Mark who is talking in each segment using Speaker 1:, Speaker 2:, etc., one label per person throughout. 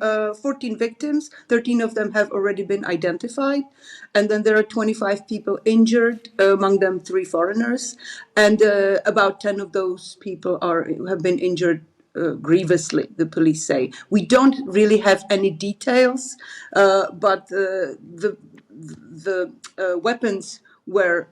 Speaker 1: are 14 victims. 13 of them have already been identified. And then there are 25 people injured, among them 3 foreigners. And about 10 of those people have been injured grievously, the police say. We don't really have any details, but the weapons were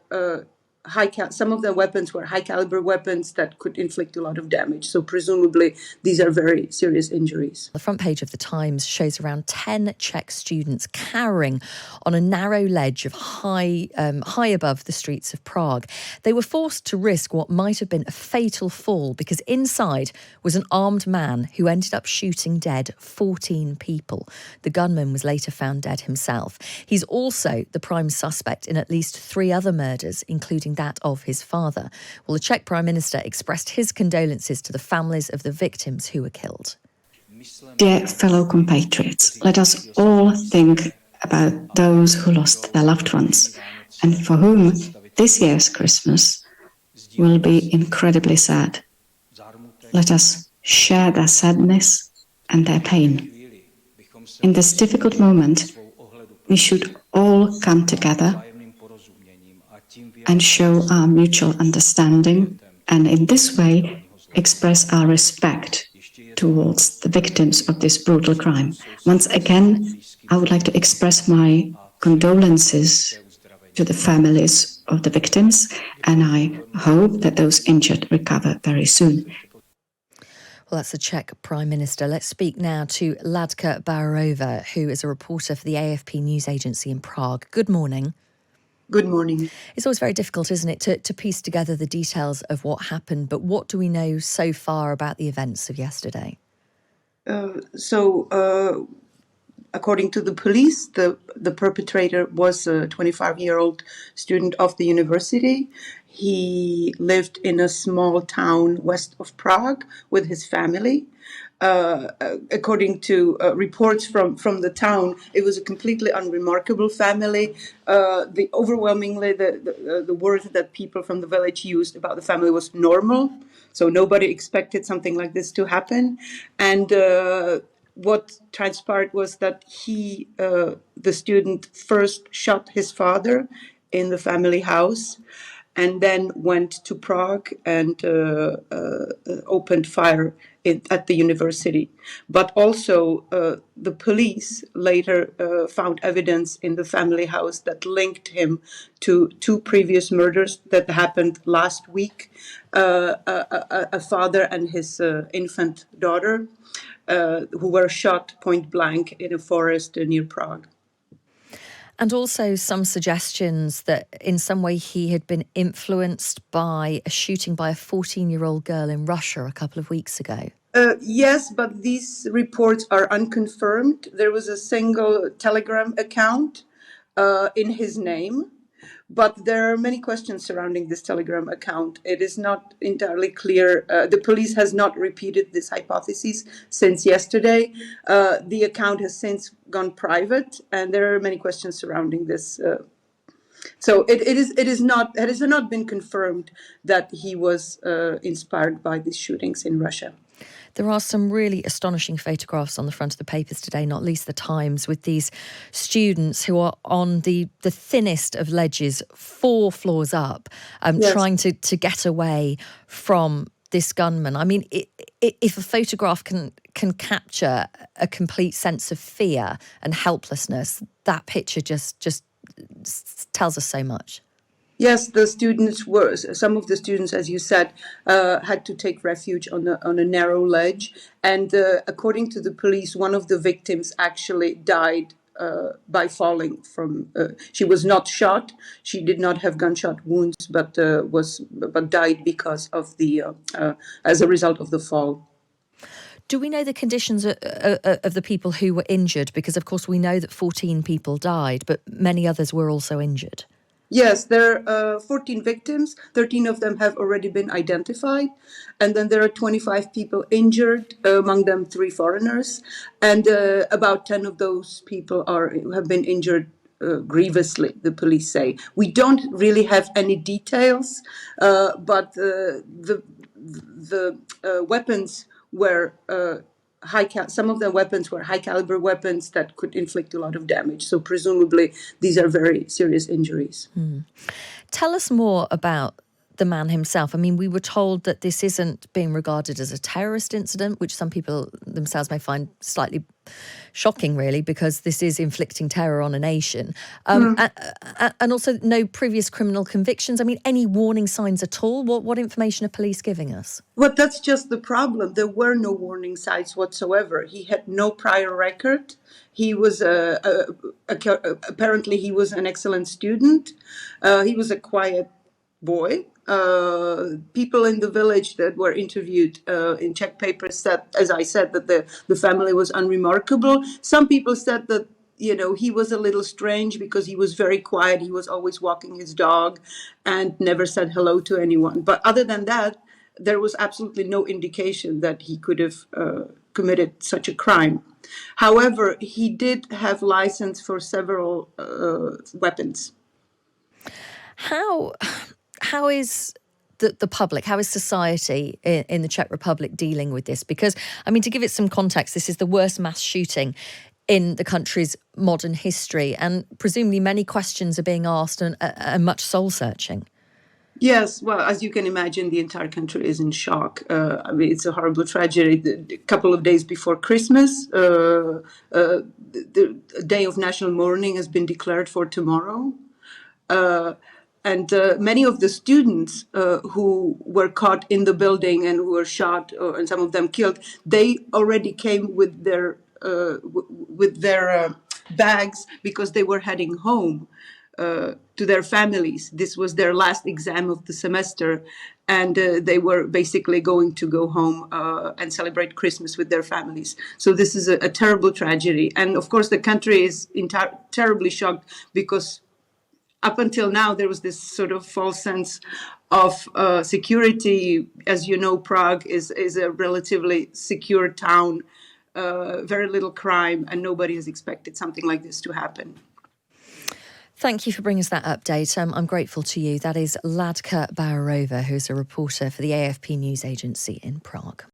Speaker 1: some of the weapons were high caliber weapons that could inflict a lot of damage. So presumably these are very serious injuries.
Speaker 2: The front page of the Times shows around 10 Czech students cowering on a narrow ledge of high above the streets of Prague. They were forced to risk what might have been a fatal fall because inside was an armed man who ended up shooting dead 14 people. The gunman was later found dead himself. He's also the prime suspect in at least 3 other murders, including that of his father. Well, the Czech Prime Minister expressed his condolences to the families of the victims who were killed.
Speaker 3: Dear fellow compatriots, let us all think about those who lost their loved ones and for whom this year's Christmas will be incredibly sad. Let us share their sadness and their pain. In this difficult moment, we should all come together and show our mutual understanding, and in this way express our respect towards the victims of this brutal crime. Once again, I would like to express my condolences to the families of the victims, and I hope that those injured recover very soon.
Speaker 2: Well, that's the Czech Prime Minister. Let's speak now to Ladka Bauerova, who is a reporter for the AFP news agency in Prague. Good morning.
Speaker 1: Good morning.
Speaker 2: It's always very difficult, isn't it, to piece together the details of what happened. But what do we know so far about the events of yesterday?
Speaker 1: According to the police, the perpetrator was a 25-year-old student of the university. He lived in a small town west of Prague with his family. According to reports from the town, it was a completely unremarkable family. Overwhelmingly, the word that people from the village used about the family was normal. So nobody expected something like this to happen. And what transpired was that the student, first shot his father in the family house, and then went to Prague and opened fire at the university. But also the police later found evidence in the family house that linked him to 2 previous murders that happened last week, a father and his infant daughter who were shot point blank in a forest near Prague.
Speaker 2: And also some suggestions that in some way he had been influenced by a shooting by a 14-year-old girl in Russia a couple of weeks ago.
Speaker 1: Yes, but these reports are unconfirmed. There was a single Telegram account in his name, but there are many questions surrounding this Telegram account. It is not entirely clear. The police has not repeated this hypothesis since yesterday. The account has since gone private, and there are many questions surrounding this. So it has not been confirmed that he was inspired by these shootings in Russia.
Speaker 2: There are some really astonishing photographs on the front of the papers today, not least the Times, with these students who are on the thinnest of ledges, 4 floors up, yes, trying to get away from this gunman. I mean, if a photograph can capture a complete sense of fear and helplessness, that picture just tells us so much.
Speaker 1: Yes, some of the students, as you said, had to take refuge on a narrow ledge. And according to the police, one of the victims actually died by falling from. She was not shot. She did not have gunshot wounds, but died because of as a result of the fall.
Speaker 2: Do we know the conditions of the people who were injured? Because, of course, we know that 14 people died, but many others were also injured.
Speaker 1: Yes, there are 14 victims. 13 of them have already been identified. And then there are 25 people injured, among them 3 foreigners. And about 10 of those people have been injured grievously, the police say. We don't really have any details, but the weapons were some of the weapons were high caliber weapons that could inflict a lot of damage. So presumably these are very serious injuries.
Speaker 2: Tell us more about the man himself. I mean, we were told that this isn't being regarded as a terrorist incident, which some people themselves may find slightly shocking, really, because this is inflicting terror on a nation. And also no previous criminal convictions. I mean, any warning signs at all? What information are police giving us?
Speaker 1: Well, that's just the problem. There were no warning signs whatsoever. He had no prior record. He was apparently he was an excellent student. He was a quiet boy. People in the village that were interviewed in Czech papers said, as I said, that the family was unremarkable. Some people said that, he was a little strange because he was very quiet. He was always walking his dog and never said hello to anyone. But other than that, there was absolutely no indication that he could have committed such a crime. However, he did have license for several weapons.
Speaker 2: How is the public, how is society in the Czech Republic dealing with this? Because, I mean, to give it some context, this is the worst mass shooting in the country's modern history, and presumably many questions are being asked and much soul-searching.
Speaker 1: Yes, well, as you can imagine, the entire country is in shock. I mean, it's a horrible tragedy. A couple of days before Christmas, the day of national mourning has been declared for tomorrow. And many of the students who were caught in the building and who were shot, and some of them killed, they already came with their bags because they were heading home to their families. This was their last exam of the semester, and they were basically going to go home and celebrate Christmas with their families. So this is a terrible tragedy. And of course, the country is terribly shocked because up until now, there was this sort of false sense of security. As you know, Prague is a relatively secure town, very little crime, and nobody has expected something like this to happen.
Speaker 2: Thank you for bringing us that update. I'm grateful to you. That is Ladka Bauerova, who's a reporter for the AFP news agency in Prague.